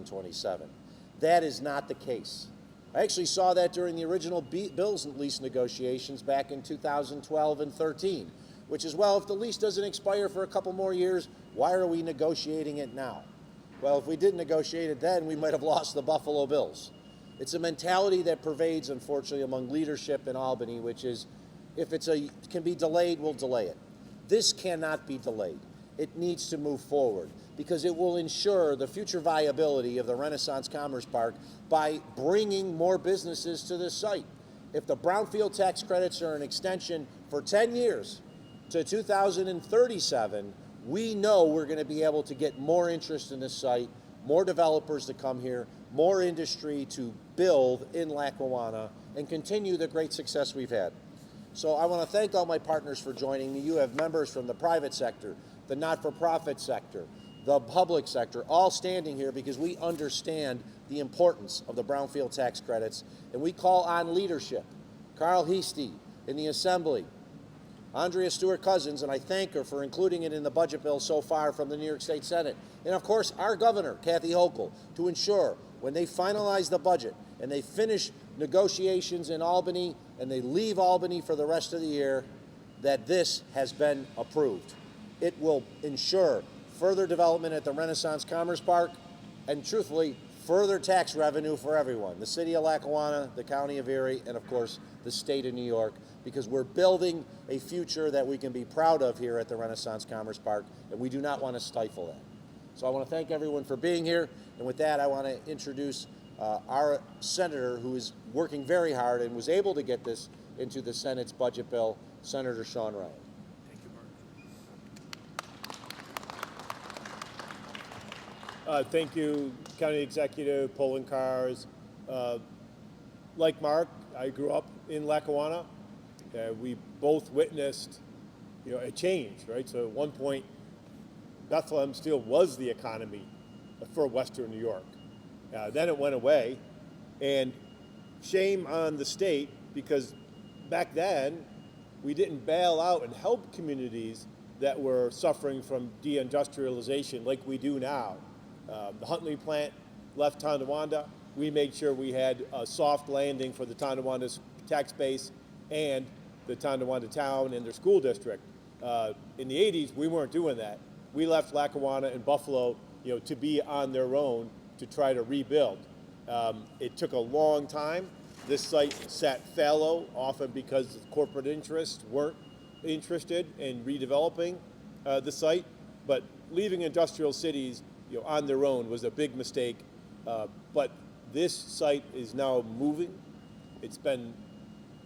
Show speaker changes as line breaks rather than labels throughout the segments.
2027. That is not the case. I actually saw that during the original bills and lease negotiations back in 2012 and 13, which is, well, if the lease doesn't expire for a couple more years, why are we negotiating it now? Well, if we didn't negotiate it then, we might have lost the Buffalo Bills. It's a mentality that pervades, unfortunately, among leadership in Albany, which is, if it can be delayed, we'll delay it. This cannot be delayed. It needs to move forward because it will ensure the future viability of the Renaissance Commerce Park by bringing more businesses to this site. If the Brownfield tax credits are an extension for 10 years to 2037, we know we're going to be able to get more interest in this site, more developers to come here, more industry to build in Lackawanna, and continue the great success we've had. So I want to thank all my partners for joining me. You have members from the private sector, the not-for-profit sector, the public sector, all standing here because we understand the importance of the Brownfield tax credits, and we call on leadership. Carl Heastie in the Assembly, Andrea Stewart-Cousins, and I thank her for including it in the budget bill so far from the New York State Senate, and of course our governor, Kathy Hochul, to ensure when they finalize the budget and they finish negotiations in Albany and they leave Albany for the rest of the year, that this has been approved. It will ensure further development at the Renaissance Commerce Park and, truthfully, further tax revenue for everyone, the city of Lackawanna, the county of Erie, and of course the state of New York, because we're building a future that we can be proud of here at the Renaissance Commerce Park, and we do not want to stifle that. So I want to thank everyone for being here, and with that I want to introduce our senator who is working very hard and was able to get this into the Senate's budget bill, Senator Sean Ryan.
Thank you, Mark. Thank you, County Executive Poloncarz. Like Mark, I grew up in Lackawanna. We both witnessed, a change, right? So at one point, Bethlehem still was the economy for Western New York. Then it went away, and shame on the state because back then we didn't bail out and help communities that were suffering from deindustrialization like we do now. The Huntley plant left Tonawanda. We made sure we had a soft landing for the Tonawanda's tax base and the Tonawanda town and their school district. In the 80s, we weren't doing that. We left Lackawanna and Buffalo, to be on their own to try to rebuild. It took a long time. This site sat fallow, often because corporate interests weren't interested in redeveloping the site. But leaving industrial cities, on their own was a big mistake. But this site is now moving. It's been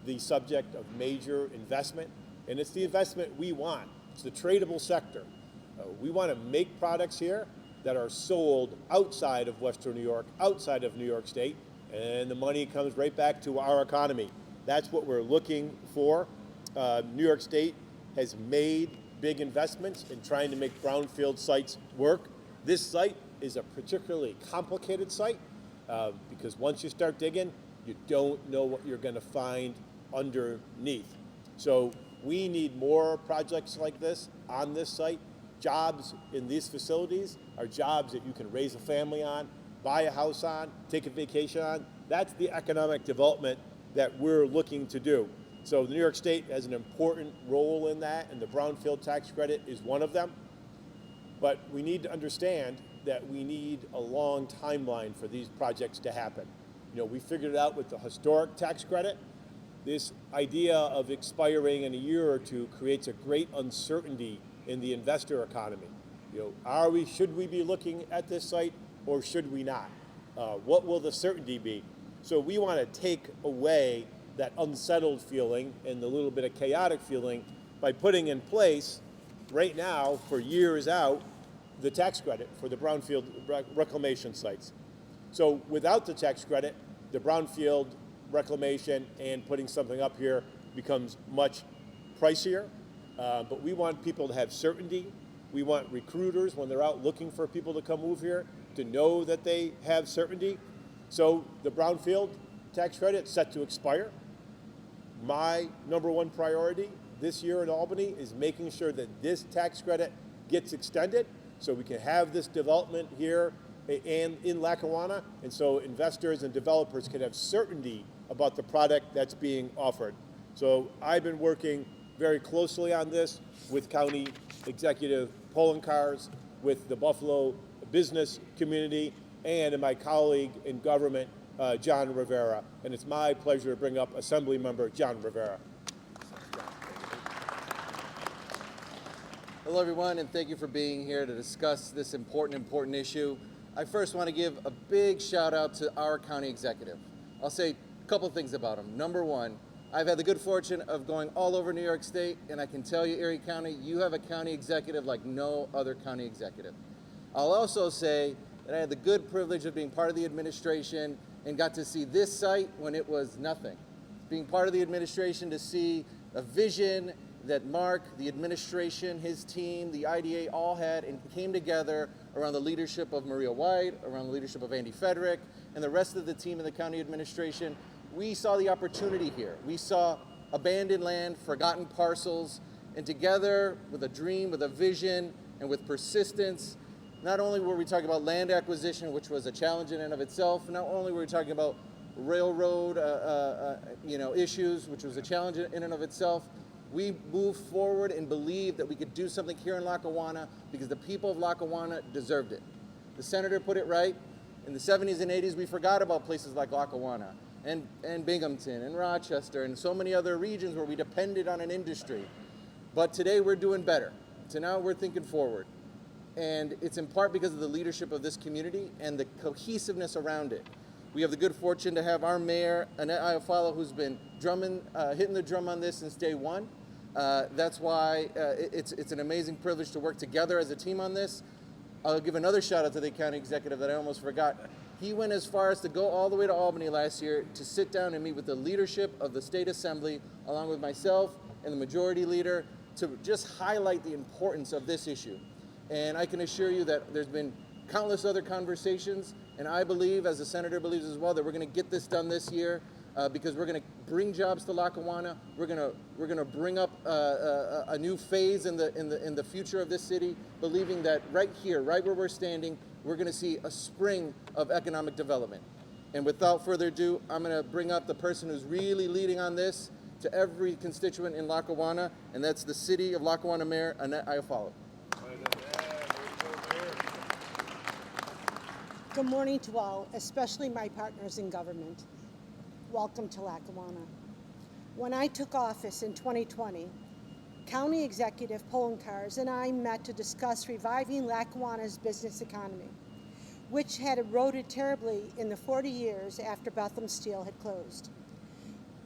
the subject of major investment, and it's the investment we want. It's the tradable sector. We want to make products here that are sold outside of Western New York, outside of New York State, and the money comes right back to our economy. That's what we're looking for. New York State has made big investments in trying to make brownfield sites work. This site is a particularly complicated site because once you start digging, you don't know what you're going to find underneath. So we need more projects like this on this site. Jobs in these facilities are jobs that you can raise a family on, buy a house on, take a vacation on. That's the economic development that we're looking to do. So New York State has an important role in that, and the Brownfield tax credit is one of them. But we need to understand that we need a long timeline for these projects to happen. We figured it out with the historic tax credit. This idea of expiring in a year or two creates a great uncertainty in the investor economy. Should we be looking at this site or should we not? What will the certainty be? So we want to take away that unsettled feeling and the little bit of chaotic feeling by putting in place right now for years out the tax credit for the brownfield reclamation sites. So without the tax credit, the brownfield reclamation and putting something up here becomes much pricier. But we want people to have certainty. We want recruiters, when they're out looking for people to come move here, to know that they have certainty. So the brownfield tax credit is set to expire. My number one priority this year in Albany is making sure that this tax credit gets extended so we can have this development here and in Lackawanna, and so investors and developers can have certainty about the product that's being offered. So I've been working very closely on this with County Executive Poloncarz, with the Buffalo business community, and my colleague in government, Jon Rivera. And it's my pleasure to bring up Assemblymember Jon Rivera.
Hello, everyone, and thank you for being here to discuss this important issue. I first want to give a big shout out to our county executive. I'll say a couple things about him. Number one, I've had the good fortune of going all over New York State, and I can tell you, Erie County, you have a county executive like no other county executive. I'll also say that I had the good privilege of being part of the administration and got to see this site when it was nothing. Being part of the administration to see a vision that Mark, the administration, his team, the IDA all had and came together around the leadership of Maria White, around the leadership of Andy Federick, and the rest of the team in the county administration. We saw the opportunity here. We saw abandoned land, forgotten parcels, and together with a dream, with a vision, and with persistence, not only were we talking about land acquisition, which was a challenge in and of itself, not only were we talking about railroad issues, which was a challenge in and of itself, we moved forward and believed that we could do something here in Lackawanna because the people of Lackawanna deserved it. The senator put it right. In the 70s and 80s, we forgot about places like Lackawanna and Binghamton and Rochester and so many other regions where we depended on an industry. But today we're doing better. So now we're thinking forward. And it's in part because of the leadership of this community and the cohesiveness around it. We have the good fortune to have our mayor, Annette Iafallo, who's been hitting the drum on this since day one. That's why it's an amazing privilege to work together as a team on this. I'll give another shout out to the county executive that I almost forgot. He went as far as to go all the way to Albany last year to sit down and meet with the leadership of the state assembly, along with myself and the majority leader, to just highlight the importance of this issue. And I can assure you that there's been countless other conversations, and I believe, as the senator believes as well, that we're going to get this done this year because we're going to bring jobs to Lackawanna. We're going to bring up a new phase in the future of this city, believing that right here, right where we're standing, we're going to see a spring of economic development. And without further ado, I'm going to bring up the person who's really leading on this to every constituent in Lackawanna, and that's the City of Lackawanna Mayor, Annette Iafallo.
Good morning to all, especially my partners in government. Welcome to Lackawanna. When I took office in 2020, County Executive Poloncarz and I met to discuss reviving Lackawanna's business economy, which had eroded terribly in the 40 years after Bethlehem Steel had closed.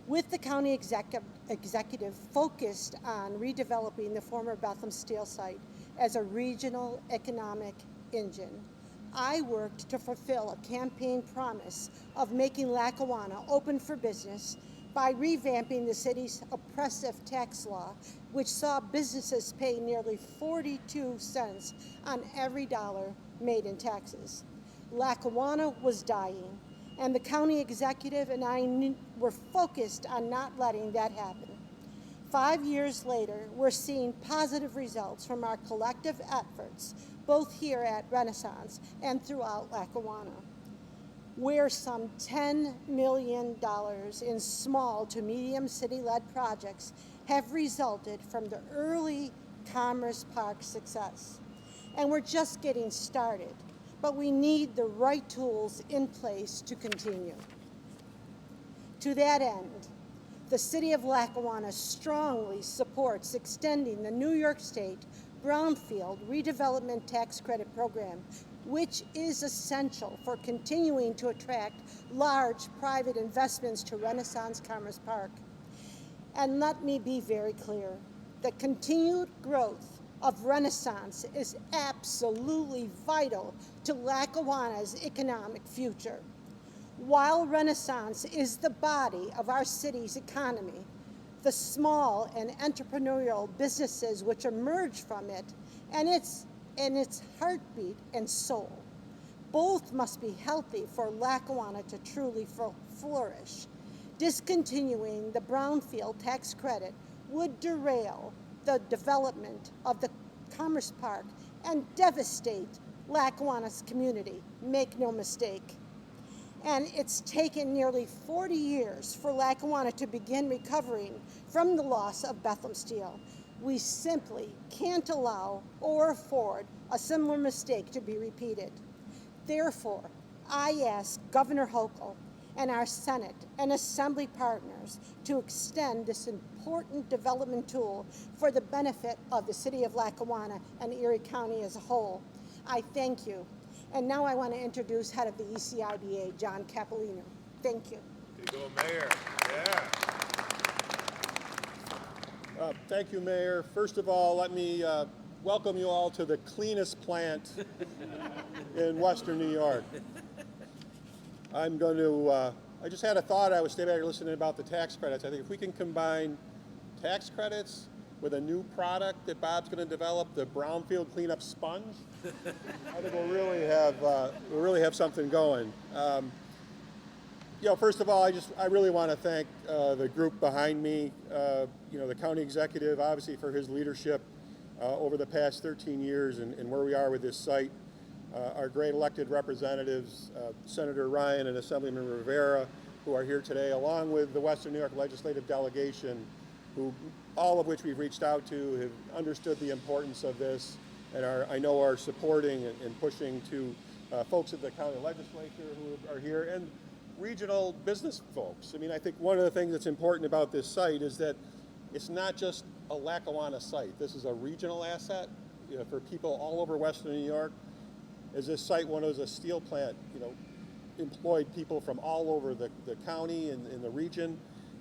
With the county executive focused on redeveloping the former Bethlehem Steel site as a regional economic engine, I worked to fulfill a campaign promise of making Lackawanna open for business by revamping the city's oppressive tax law, which saw businesses pay nearly 42 cents on every dollar made in taxes. Lackawanna was dying, and the county executive and I were focused on not letting that happen. 5 years later, we're seeing positive results from our collective efforts, both here at Renaissance and throughout Lackawanna, where some $10 million in small to medium city-led projects have resulted from the early Commerce Park success. And we're just getting started, but we need the right tools in place to continue. To that end, the City of Lackawanna strongly supports extending the New York State Brownfield Redevelopment Tax Credit Program, which is essential for continuing to attract large private investments to Renaissance Commerce Park. And let me be very clear, the continued growth of Renaissance is absolutely vital to Lackawanna's economic future. While Renaissance is the body of our city's economy, the small and entrepreneurial businesses which emerge from it and its heartbeat and soul, both must be healthy for Lackawanna to truly flourish. Discontinuing the Brownfield tax credit would derail the development of the Commerce Park and devastate Lackawanna's community, make no mistake. And it's taken nearly 40 years for Lackawanna to begin recovering from the loss of Bethlehem Steel. We simply can't allow or afford a similar mistake to be repeated. Therefore, I ask Governor Hochul and our Senate and Assembly partners to extend this important development tool for the benefit of the city of Lackawanna and Erie County as a whole. I thank you. And now I want to introduce head of the ECIDA, John Capolino. Thank you.
There you go, Mayor. Yeah. Thank you, Mayor. First of all, let me welcome you all to the cleanest plant in Western New York. I'm going to, I just had a thought. I was staying back here listening about the tax credits. I think if we can combine tax credits with a new product that Bob's going to develop, the Brownfield Cleanup Sponge, I think we'll really have something going. First of all, I really want to thank the group behind me, the county executive, obviously, for his leadership over the past 13 years and where we are with this site. Our great elected representatives, Senator Ryan and Assemblymember Rivera, who are here today, along with the Western New York legislative delegation, who all of which we've reached out to, have understood the importance of this and I know are supporting and pushing to folks at the county legislature who are here and regional business folks. I mean, I think one of the things that's important about this site is that it's not just a Lackawanna site. This is a regional asset, for people all over Western New York. As this site, when it was a steel plant, employed people from all over the county and in the region.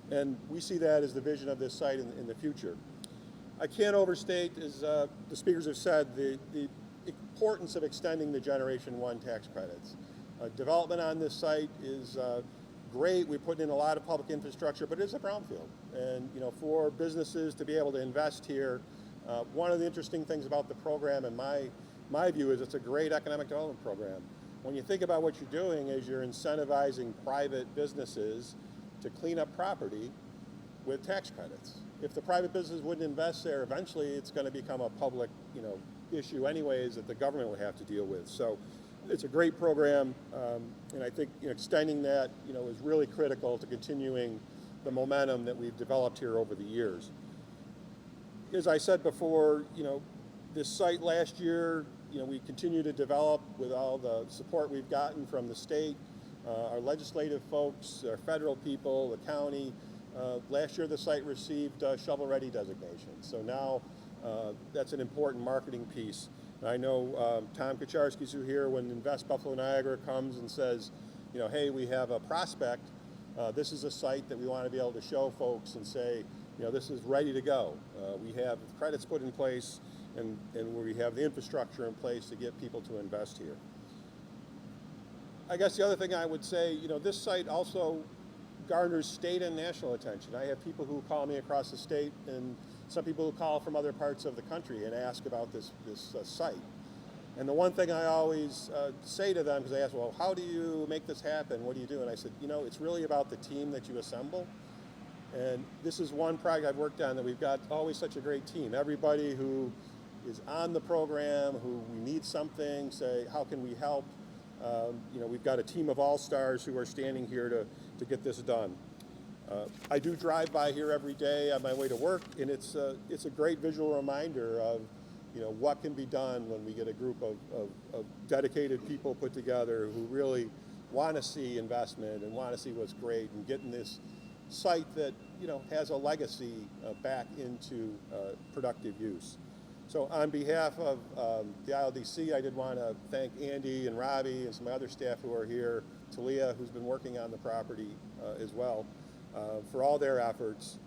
And we see that as the vision of this site in the future. I can't overstate, as the speakers have said, the importance of extending the Generation 1 tax credits. Development on this site is great. We put in a lot of public infrastructure, but it is a brownfield. And for businesses to be able to invest here, one of the interesting things about the program, in my view, is it's a great economic development program. When you think about what you're doing is you're incentivizing private businesses to clean up property with tax credits. If the private business wouldn't invest there, eventually it's going to become a public, issue anyways that the government will have to deal with. So it's a great program, and I think extending that, is really critical to continuing the momentum that we've developed here over the years. As I said before, this site last year, we continue to develop with all the support we've gotten from the state, our legislative folks, our federal people, the county. Last year the site received shovel-ready designation. So now that's an important marketing piece. And I know Tom Kucharski's here when Invest Buffalo Niagara comes and says, hey, we have a prospect. This is a site that we want to be able to show folks and say, this is ready to go. We have credits put in place and we have the infrastructure in place to get people to invest here. I guess the other thing I would say, this site also garners state and national attention. I have people who call me across the state and some people who call from other parts of the country and ask about this site. And the one thing I always say to them, because they ask, well, how do you make this happen? What do you do? And I said, it's really about the team that you assemble. And this is one project I've worked on that we've got always such a great team. Everybody who is on the program, who we need something, say, how can we help? We've got a team of all-stars who are standing here to get this done. I do drive by here every day on my way to work, and it's a great visual reminder of what can be done when we get a group of dedicated people put together who really want to see investment and want to see what's great and getting this site that has a legacy back into productive use. So on behalf of the ILDC, I did want to thank Andy and Robbie and some other staff who are here, Talia, who's been working on the property as well, for all their efforts.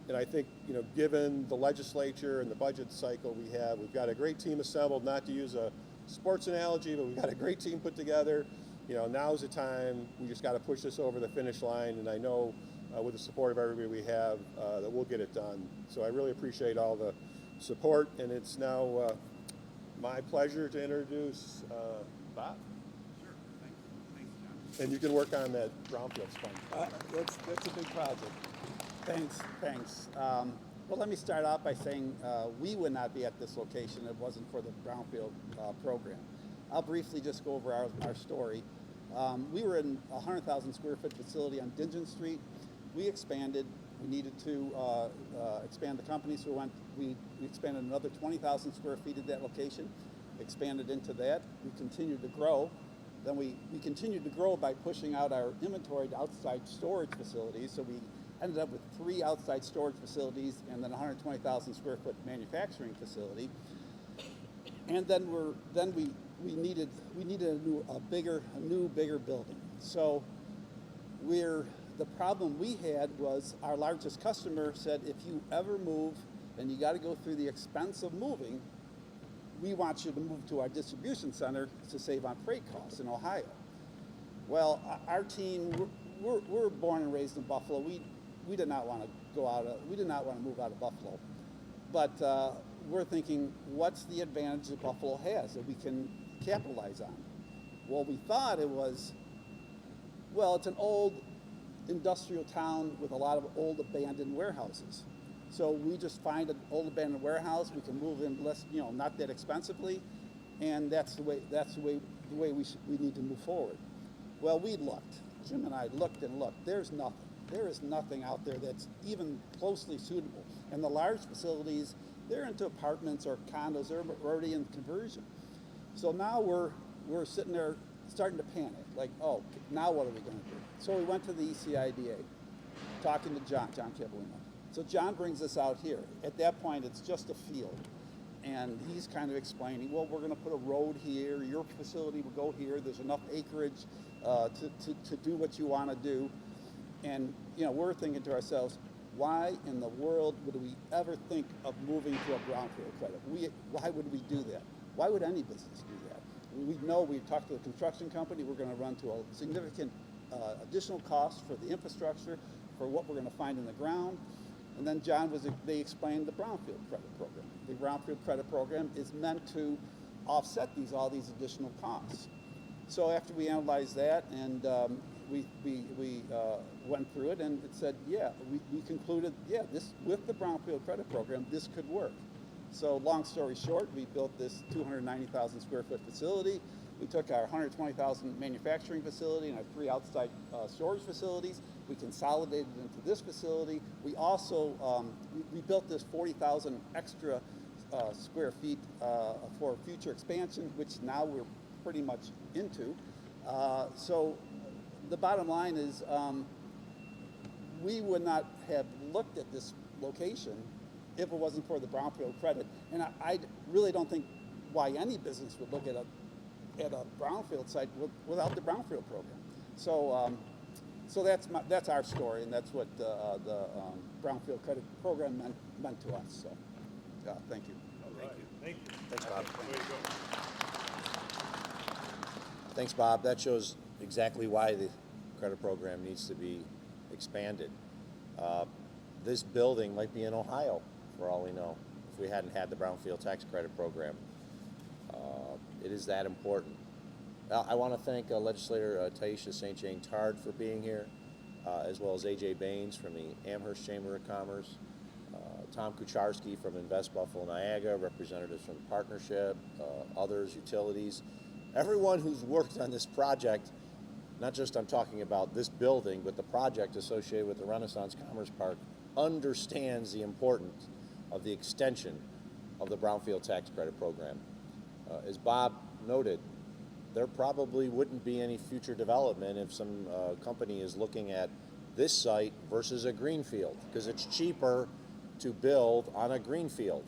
And I think, given the legislature and the budget cycle we've got a great team assembled, not to use a sports analogy, but we've got a great team put together. Now's the time. We just got to push this over the finish line, and I know with the support of everybody we have that we'll get it done. So I really appreciate all the support, and it's now my pleasure to introduce Bob.
Sure. Thanks, John.
And you can work on that Brownfield sponge.
That's a big project. Thanks. Well, let me start out by saying we would not be at this location if it wasn't for the Brownfield program. I'll briefly just go over our story. We were in a 100,000 square foot facility on Dingen Street. We expanded. We needed to expand the company, so we expanded another 20,000 square feet at that location, expanded into that. We continued to grow. Then we continued to grow by pushing out our inventory to outside storage facilities. So we ended up with 3 outside storage facilities and then 120,000 square foot manufacturing facility. And then we needed a new bigger building. So the problem we had was our largest customer said, if you ever move and you got to go through the expense of moving, we want you to move to our distribution center to save on freight costs in Ohio. Well, our team, we're born and raised in Buffalo. We did not want to move out of Buffalo. But we're thinking, what's the advantage that Buffalo has that we can capitalize on? Well, we thought it was, it's an old industrial town with a lot of old abandoned warehouses. So we just find an old abandoned warehouse, we can move in less, not that expensively, and that's the way we need to move forward. Well, we looked. Jim and I looked and looked. There is nothing out there that's even closely suitable. And the large facilities, they're into apartments or condos. They're already in conversion. So now we're sitting there starting to panic. Like, oh, now what are we going to do? So we went to the ECIDA, talking to Jon Rivera. So Jon brings us out here. At that point, it's just a field. And he's kind of explaining, well, we're going to put a road here. Your facility will go here. There's enough acreage to do what you want to do. And, we're thinking to ourselves, why in the world would we ever think of moving to a brownfield credit? Why would we do that? Why would any business do that? We talked to the construction company. We're going to run to a significant additional cost for the infrastructure, for what we're going to find in the ground. And then they explained the Brownfield Credit Program. The Brownfield Credit Program is meant to offset all these additional costs. So after we analyzed that and we went through it, and it said, we concluded, this with the Brownfield Credit Program, this could work. So long story short, we built this 290,000 square foot facility. We took our 120,000 manufacturing facility and our 3 outside storage facilities. We consolidated it into this facility. We also we built this 40,000 extra square feet for future expansion, which now we're pretty much into. So the bottom line is we would not have looked at this location if it wasn't for the Brownfield credit. And I really don't think why any business would look at a brownfield site without the Brownfield program. So that's our story, and that's what the Brownfield credit program meant to us. So thank you.
All right. Thank you.
Thanks, Bob.
Way to go.
Thanks, Bob. That shows exactly why the credit program needs to be expanded. This building might be in Ohio, for all we know, if we hadn't had the Brownfield tax credit program. It is that important. I want to thank legislator Taisha St. Jane Tard for being here, as well as AJ Baines from the Amherst Chamber of Commerce, Tom Kucharski from Invest Buffalo Niagara, representatives from the partnership, others, utilities, everyone who's worked on this project. Not just I'm talking about this building, but the project associated with the Renaissance Commerce Park understands the importance of the extension of the Brownfield tax credit program. As Bob noted, there probably wouldn't be any future development if some company is looking at this site versus a greenfield, because it's cheaper to build on a greenfield.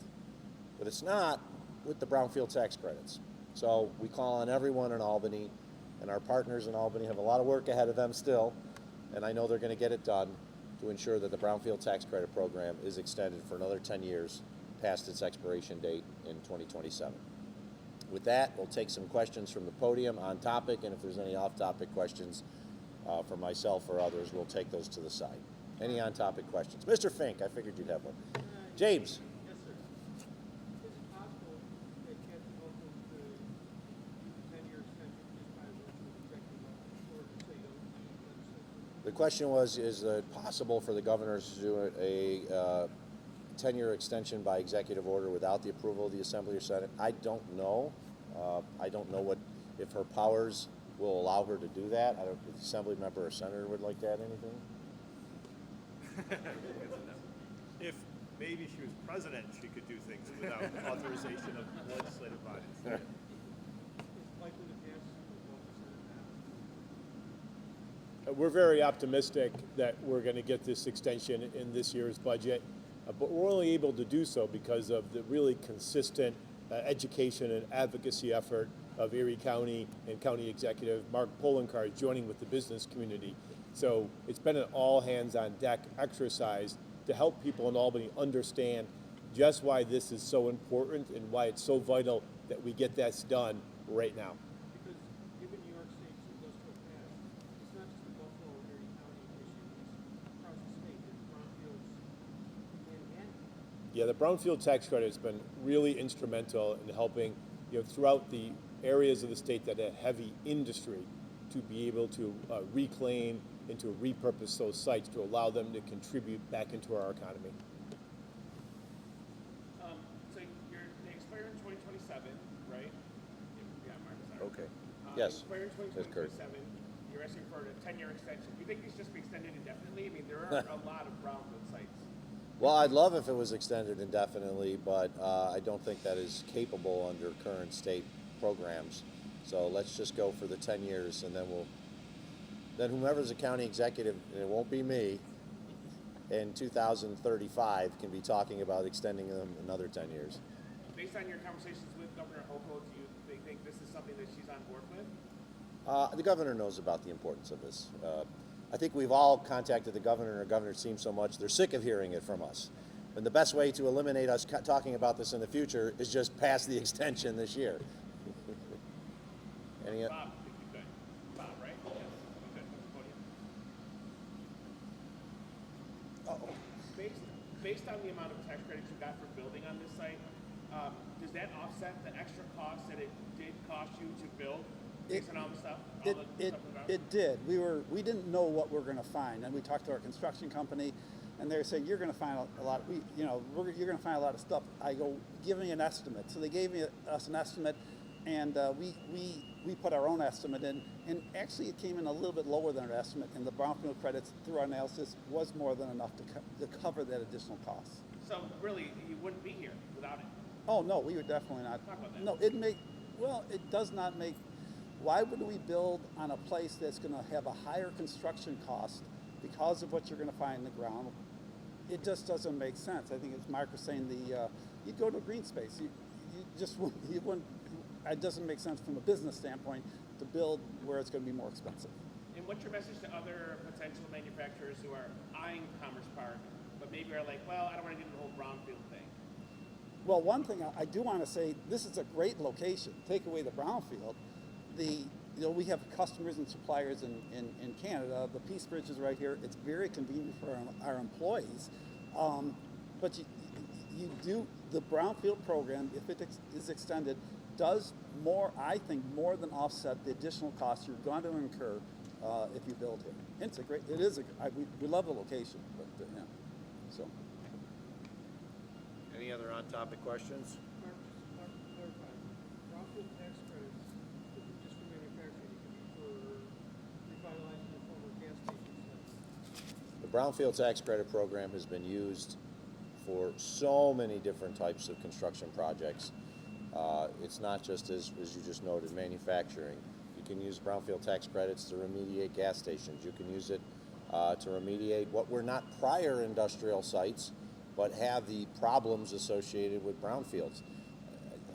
But it's not with the Brownfield tax credits. So we call on everyone in Albany, and our partners in Albany have a lot of work ahead of them still, and I know they're going to get it done to ensure that the Brownfield tax credit program is extended for another 10 years past its expiration date in 2027. With that, we'll take some questions from the podium on topic, and if there's any off-topic questions for myself or others, we'll take those to the side. Any on-topic questions? Mr. Fink, I figured you'd have one. James.
Yes, sir. Is it possible that Captain Holcomb could do 10-year extension just by virtue of executive order, or to say don't need legislation?
The question was, is it possible for the governors to do a 10-year extension by executive order without the approval of the Assembly or Senate? I don't know. I don't know what if her powers will allow her to do that. I don't, if the assembly member or senator would like to add anything?
If maybe she was president, she could do things without authorization of legislative bodies.
It's likely to pass what the Senate now.
We're very optimistic that we're going to get this extension in this year's budget, but we're only able to do so because of the really consistent education and advocacy effort of Erie County and County Executive Mark Poloncarz joining with the business community. So it's been an all hands on deck exercise to help people in Albany understand just why this is so important and why it's so vital that we get this done right now.
Because given New York State's industrial past, it's not just a Buffalo or Erie County issue, it's across the state, it's Brownfields, Manhattan.
Yeah, the Brownfield tax credit has been really instrumental in helping, throughout the areas of the state that have heavy industry to be able to reclaim and to repurpose those sites to allow them to contribute back into our economy.
So they expire in 2027, right? Yeah, Mark, sorry.
Okay.
They
Yes.
expire in
That's correct.
2027. You're asking for a 10-year extension. Do you think these just be extended indefinitely? I mean, there are a lot of brownfield sites.
Well, I'd love if it was extended indefinitely, but I don't think that is capable under current state programs. So let's just go for the 10 years, and then whomever's the county executive, and it won't be me, in 2035 can be talking about extending them another 10 years.
Based on your conversations with Governor Hochul, do you think this is something that she's on board with?
The governor knows about the importance of this. I think we've all contacted the governor, and our governor seems so much, they're sick of hearing it from us. And the best way to eliminate us talking about this in the future is just pass the extension this year. Any,
Bob, if you could. Bob, right? Yes. Okay. Podium. Based on the amount of tax credits you got for building on this site, does that offset the extra cost that it did cost you to build? Based on all the stuff?
It did. We didn't know what we were going to find, and we talked to our construction company, and they were saying, you're going to find a lot. You're going to find a lot of stuff. I go, give me an estimate. So they gave us an estimate, and we put our own estimate in, and actually it came in a little bit lower than our estimate, and the brownfield credits through our analysis was more than enough to cover that additional cost.
So really, you wouldn't be here without it.
Oh no, we would definitely not.
Talk about that.
No, it does not make. Why would we build on a place that's going to have a higher construction cost because of what you're going to find in the ground? It just doesn't make sense. I think as Mark was saying, you'd go to a green space. You wouldn't. It doesn't make sense from a business standpoint to build where it's going to be more expensive.
And what's your message to other potential manufacturers who are eyeing Commerce Park, but maybe are like, well, I don't want to get into the whole brownfield thing?
Well, one thing I do want to say, this is a great location. Take away the brownfield. We have customers and suppliers in Canada. The Peace Bridge is right here. It's very convenient for our employees. But the Brownfield program, if it is extended, does more, I think, more than offset the additional costs you're going to incur if you build here. We love the location, but yeah, so.
any other on-topic questions?
Mark, just clarify, brownfield tax credits isn't just for manufacturing, it can be for revitalizing the former gas station sites.
The Brownfield Tax Credit Program has been used for so many different types of construction projects. It's not just, as you just noted, manufacturing. You can use Brownfield tax credits to remediate gas stations. You can use it to remediate what were not prior industrial sites, but have the problems associated with brownfields.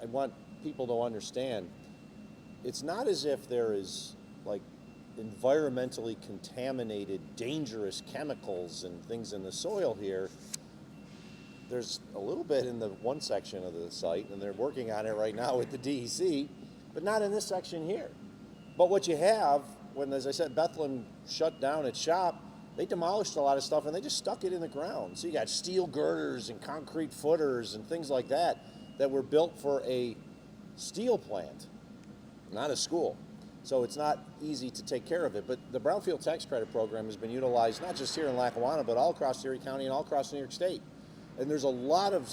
I want people to understand, it's not as if there is like environmentally contaminated, dangerous chemicals and things in the soil here. There's a little bit in the one section of the site, and they're working on it right now with the DEC, but not in this section here. But what you have, when, as I said, Bethlehem shut down its shop, they demolished a lot of stuff and they just stuck it in the ground. So you got steel girders and concrete footers and things like that that were built for a steel plant, not a school. So it's not easy to take care of it. But the Brownfield Tax Credit Program has been utilized not just here in Lackawanna, but all across Erie County and all across New York State. And there's a lot of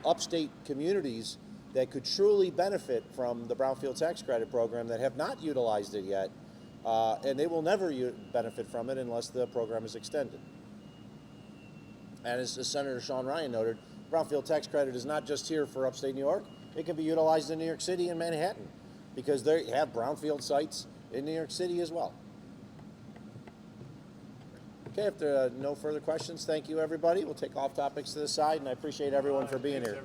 upstate communities that could truly benefit from the Brownfield Tax Credit Program that have not utilized it yet, and they will never benefit from it unless the program is extended. And as Senator Sean Ryan noted, Brownfield Tax Credit is not just here for upstate New York. It can be utilized in New York City and Manhattan because they have brownfield sites in New York City as well. Okay, if there are no further questions, thank you, everybody. We'll take off topics to the side, and I appreciate everyone for being here.